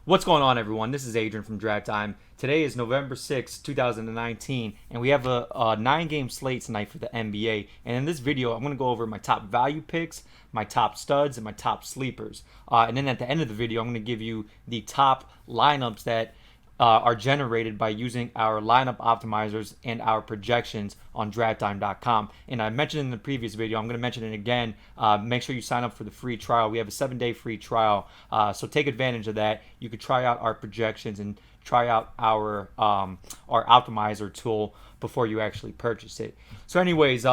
What's going on, everyone? This is Adrian from Draft Time. Today is November 6, 2019, and we have a 9-game slate tonight for the NBA. And in this video, I'm going to go over my top value picks, my top studs, and my top sleepers. And then at the end of the video, I'm going to give you the top lineups that are generated by using our lineup optimizers and our projections on drafttime.com. And I mentioned in the previous video, I'm going to mention it again. Make sure you sign up for the free trial. We have a 7-day free trial, so take advantage of that. You could try out our projections and try out our optimizer tool before you actually purchase it. So anyways,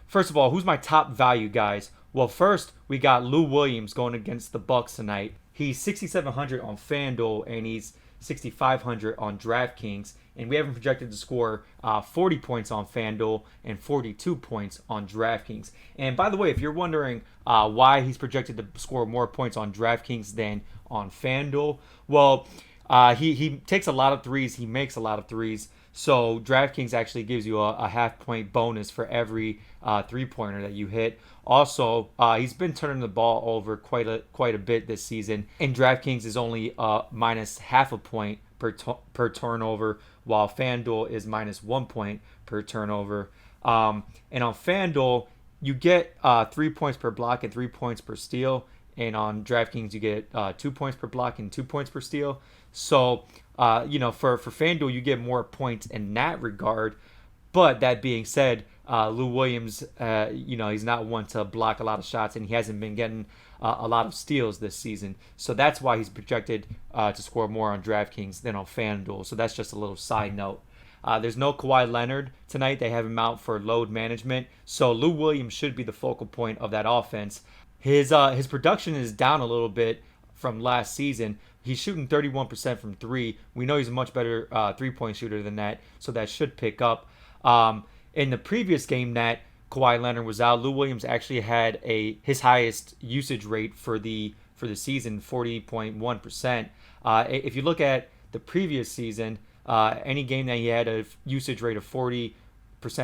first of all, who's my top value guys? Well, first we got Lou Williams going against the Bucks tonight. He's 6,700 on FanDuel and he's 6,500 on DraftKings, and we have him projected to score 40 points on FanDuel and 42 points on DraftKings. And by the way, if you're wondering why he's projected to score more points on DraftKings than on FanDuel, well, he takes a lot of threes, he makes a lot of threes, so DraftKings actually gives you a half-point bonus for every three-pointer that you hit. Also, he's been turning the ball over quite a bit this season, and DraftKings is only minus half a point per turnover, while FanDuel is minus 1 point per turnover. And on FanDuel, you get 3 points per block and 3 points per steal, and on DraftKings you get 2 points per block and 2 points per steal. So, for FanDuel you get more points in that regard. But that being said, Lou Williams, he's not one to block a lot of shots, and he hasn't been getting a lot of steals this season. So that's why he's projected to score more on DraftKings than on FanDuel. So that's just a little side note. There's no Kawhi Leonard tonight. They have him out for load management. So Lou Williams should be the focal point of that offense. His production is down a little bit from last season. He's shooting 31% from three. We know he's a much better three-point shooter than that, so that should pick up. In the previous game that Kawhi Leonard was out, Lou Williams actually had his highest usage rate for the season, 40.1%. If you look at the previous season, any game that he had a usage rate of 40%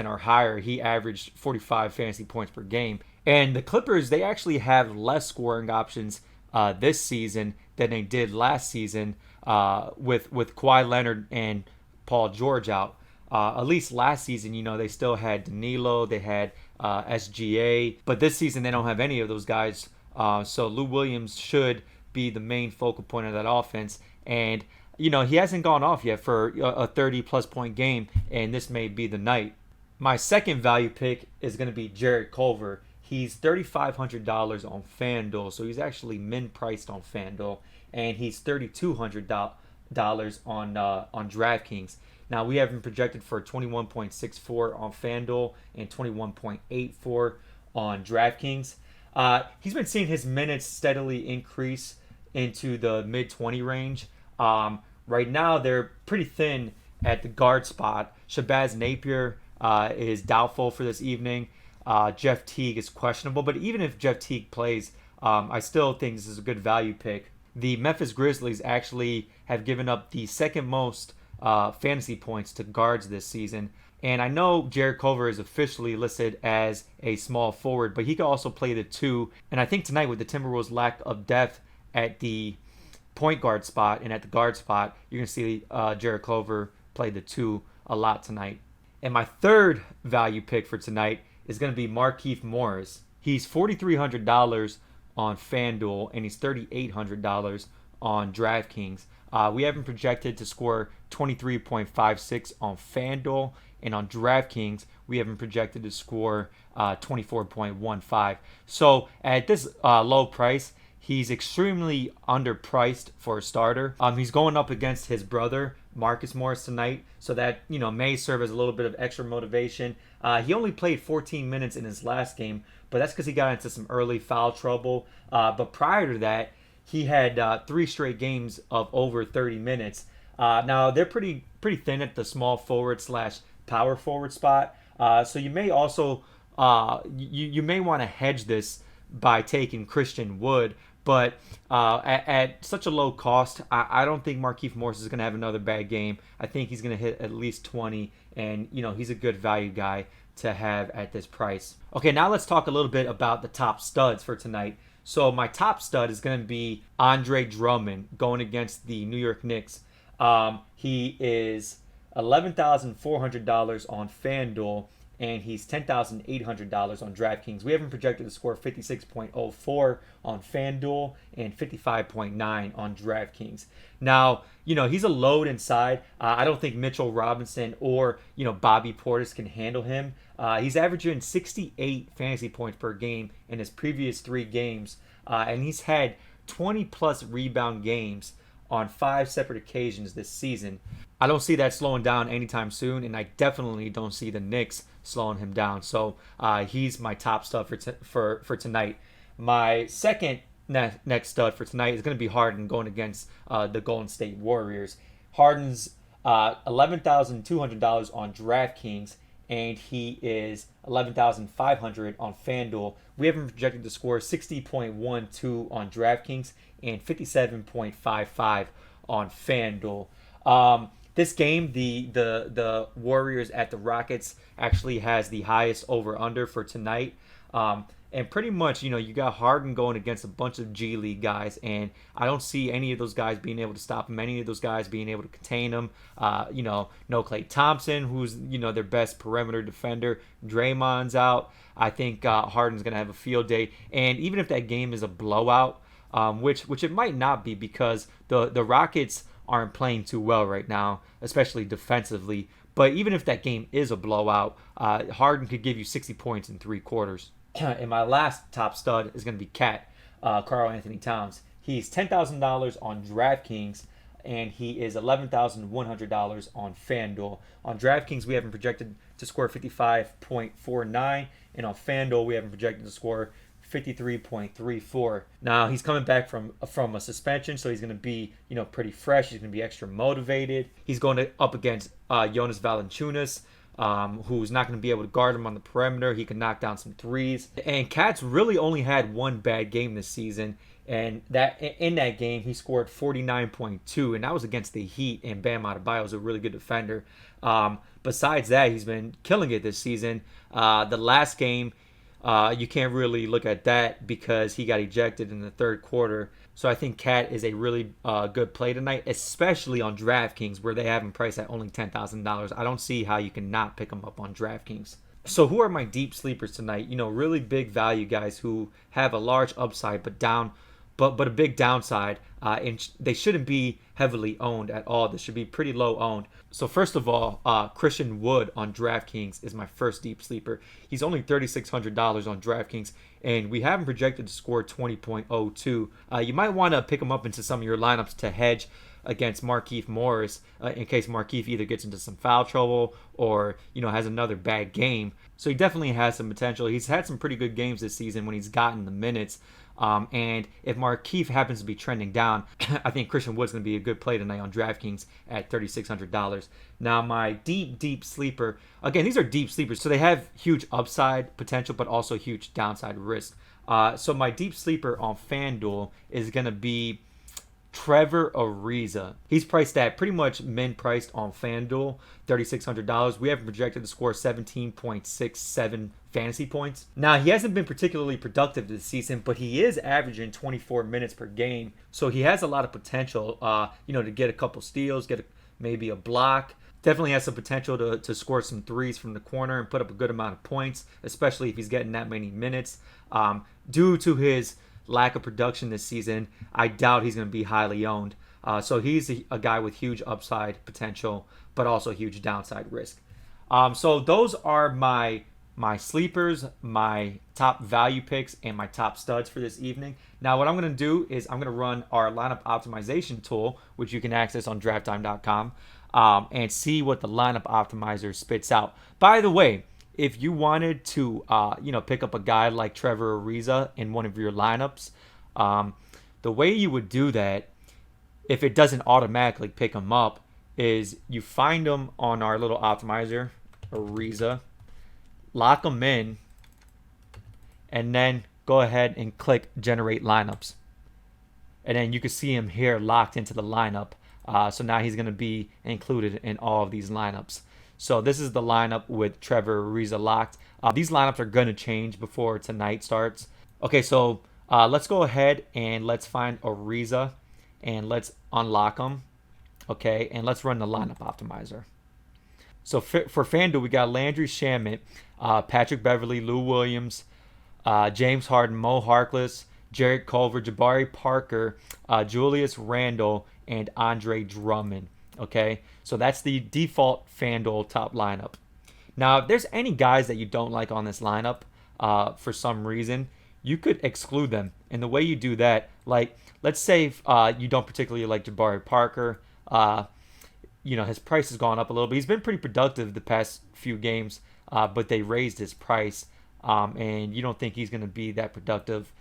or higher, he averaged 45 fantasy points per game. And the Clippers, they actually have less scoring options this season than they did last season with Kawhi Leonard and Paul George out. At least last season, they still had Danilo, they had SGA, but this season they don't have any of those guys. So Lou Williams should be the main focal point of that offense. And, he hasn't gone off yet for a 30-plus point game, and this may be the night. My second value pick is going to be Jarrod Culver. He's $3,500 on FanDuel, so he's actually min-priced on FanDuel, and he's $3,200 on DraftKings. Now, we have him projected for 21.64 on FanDuel and 21.84 on DraftKings. He's been seeing his minutes steadily increase into the mid-20 range. Right now, they're pretty thin at the guard spot. Shabazz Napier is doubtful for this evening. Jeff Teague is questionable, but even if Jeff Teague plays, I still think this is a good value pick. The Memphis Grizzlies actually have given up the second most fantasy points to guards this season. And I know Jarrod Culver is officially listed as a small forward, but he could also play the two. And I think tonight with the Timberwolves' lack of depth at the point guard spot and at the guard spot, you're going to see Jarrod Culver play the two a lot tonight. And my third value pick for tonight is going to be Markieff Morris. He's $4,300 on FanDuel and he's $3,800 on DraftKings. We have him projected to score 23.56 on FanDuel, and on DraftKings, we have him projected to score 24.15. So at this low price, he's extremely underpriced for a starter. He's going up against his brother, Markieff Morris, tonight, so that may serve as a little bit of extra motivation. He only played 14 minutes in his last game, but that's because he got into some early foul trouble. But prior to that, he had 3 straight games of over 30 minutes. Now they're pretty thin at the small forward / power forward spot. So you may also you may want to hedge this by taking Christian Wood. But at such a low cost, I don't think Markieff Morris is going to have another bad game. I think he's going to hit at least 20, and he's a good value guy to have at this price. Okay, now let's talk a little bit about the top studs for tonight. So my top stud is going to be Andre Drummond going against the New York Knicks. He is $11,400 on FanDuel, and he's $10,800 on DraftKings. We have him projected to score 56.04 on FanDuel and 55.9 on DraftKings. Now, he's a load inside. I don't think Mitchell Robinson or, Bobby Portis can handle him. He's averaging 68 fantasy points per game in his previous 3 games, and he's had 20-plus rebound games on 5 separate occasions this season. I don't see that slowing down anytime soon, and I definitely don't see the Knicks slowing him down. So he's my top stud for tonight. My second next stud for tonight is going to be Harden going against the Golden State Warriors. Harden's $11,200 on DraftKings, and he is $11,500 on FanDuel. We have him projected to score 60.12 on DraftKings and 57.55 on FanDuel. This game, the Warriors at the Rockets actually has the highest over-under for tonight. And pretty much, you got Harden going against a bunch of G League guys, and I don't see any of those guys being able to stop him, any of those guys being able to contain him. No Klay Thompson, who's, their best perimeter defender. Draymond's out. I think Harden's going to have a field day. And even if that game is a blowout, which it might not be because the Rockets aren't playing too well right now, especially defensively. But even if that game is a blowout, Harden could give you 60 points in 3 quarters. And my last top stud is going to be Karl Anthony Towns. He's $10,000 on DraftKings, and he is $11,100 on FanDuel. On DraftKings, we have him projected to score 55.49, and on FanDuel, we have him projected to score 53.34. Now, he's coming back from a suspension, so he's going to be, pretty fresh. He's going to be extra motivated. He's going up against Jonas Valanciunas, who's not going to be able to guard him on the perimeter. He can knock down some threes. And Cat's really only had one bad game this season, and in that game he scored 49.2, and that was against the Heat, and Bam Adebayo is a really good defender. Besides that, he's been killing it this season. The last game, you can't really look at that because he got ejected in the 3rd quarter. So I think Cat is a really good play tonight, especially on DraftKings, where they have him priced at only $10,000. I don't see how you can not pick him up on DraftKings. So who are my deep sleepers tonight? Really big value guys who have a large upside but a big downside, and they shouldn't be heavily owned at all. They should be pretty low owned. So first of all, Christian Wood on DraftKings is my first deep sleeper. He's only $3,600 on DraftKings, and we have him projected to score 20.02. You might want to pick him up into some of your lineups to hedge against Markieff Morris in case Markieff either gets into some foul trouble or has another bad game. So he definitely has some potential. He's had some pretty good games this season when he's gotten the minutes. And if Markieff happens to be trending down, I think Christian Wood's going to be a good play tonight on DraftKings at $3,600. Now, my deep sleeper, again, these are deep sleepers, so they have huge upside potential, but also huge downside risk. So my deep sleeper on FanDuel is going to be Trevor Ariza. He's priced at pretty much min-priced on FanDuel, $3,600. We have him projected to score 17.67 fantasy points. Now, he hasn't been particularly productive this season, but he is averaging 24 minutes per game. So he has a lot of potential, to get a couple steals, maybe a block. Definitely has some potential to score some threes from the corner and put up a good amount of points, especially if he's getting that many minutes. Due to his lack of production this season, I doubt he's going to be highly owned. So he's a guy with huge upside potential, but also huge downside risk. So those are my sleepers, my top value picks, and my top studs for this evening. Now, what I'm going to do is I'm going to run our lineup optimization tool, which you can access on drafttime.com, and see what the lineup optimizer spits out. By the way, if you wanted to, pick up a guy like Trevor Ariza in one of your lineups, the way you would do that, if it doesn't automatically pick him up, is you find him on our little optimizer, Ariza, lock him in, and then go ahead and click Generate Lineups. And then you can see him here locked into the lineup. So now he's going to be included in all of these lineups. So this is the lineup with Trevor Ariza locked. These lineups are going to change before tonight starts. Okay, so Let's go ahead and let's find Ariza and let's unlock him. Okay, and let's run the lineup optimizer. So for FanDuel, we got Landry Shamet, Patrick Beverly, Lou Williams, James Harden, Mo Harkless, Jarrod Culver, Jabari Parker, Julius Randle, and Andre Drummond. Okay, so that's the default FanDuel top lineup. Now, if there's any guys that you don't like on this lineup for some reason, you could exclude them. And the way you do that, like, let's say you don't particularly like Jabari Parker. His price has gone up a little bit. He's been pretty productive the past few games, but they raised his price, and you don't think he's going to be that productive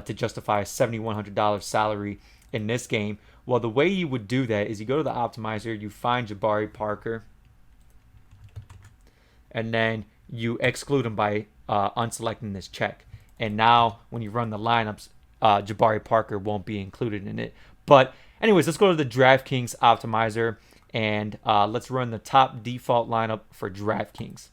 to justify a $7,100 salary in this game. Well, the way you would do that is you go to the optimizer, you find Jabari Parker, and then you exclude him by unselecting this check. And now when you run the lineups, Jabari Parker won't be included in it. But anyways, let's go to the DraftKings optimizer, and let's run the top default lineup for DraftKings.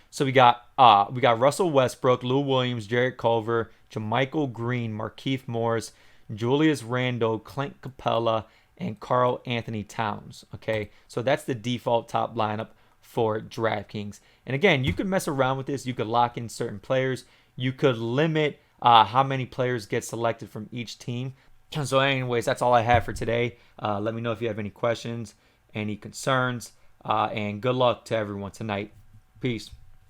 So we got Russell Westbrook, Lou Williams, Jarrod Culver, JaMychal Green, Markieff Morris, Julius Randle, Clint Capella, and Karl Anthony Towns. Okay, so that's the default top lineup for DraftKings. And again, you could mess around with this. You could lock in certain players. You could limit how many players get selected from each team. So anyways, that's all I have for today. Let me know if you have any questions, any concerns, and good luck to everyone tonight. Peace.